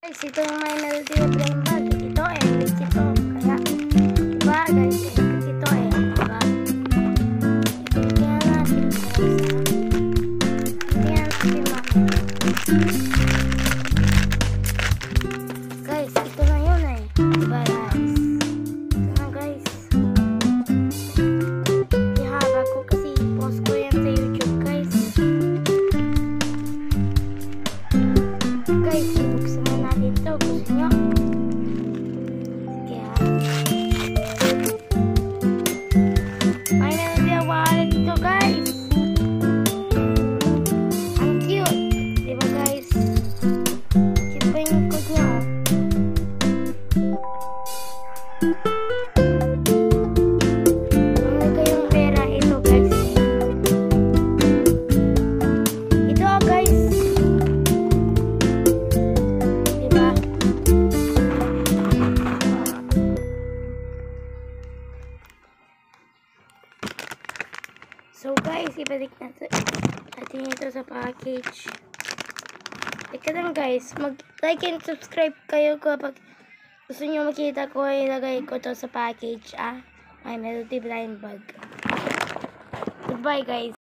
Guys, ito yung may melody of brain bag. Ito legit ito. Kaya, diba guys, ito diba? Tingnan natin guys. Tingnan natin guys, ito na yun diba guys? Ito na guys. Ihaba ko kasi post ko yan sa YouTube guys. Guys, ibuksan na natin ito. Gusto nyo? Kaya may melody wallet ito guys. Ang cute. Diba guys? Cute pa yung code nyo. Kung kayong pera, ito guys. Ito guys. Diba? So guys, ibalik natin ito sa package. Teka lang guys, mag-like and subscribe kayo kapag gusto nyo makita ko, ilagay ko to sa package, my melody blind bag. Goodbye guys.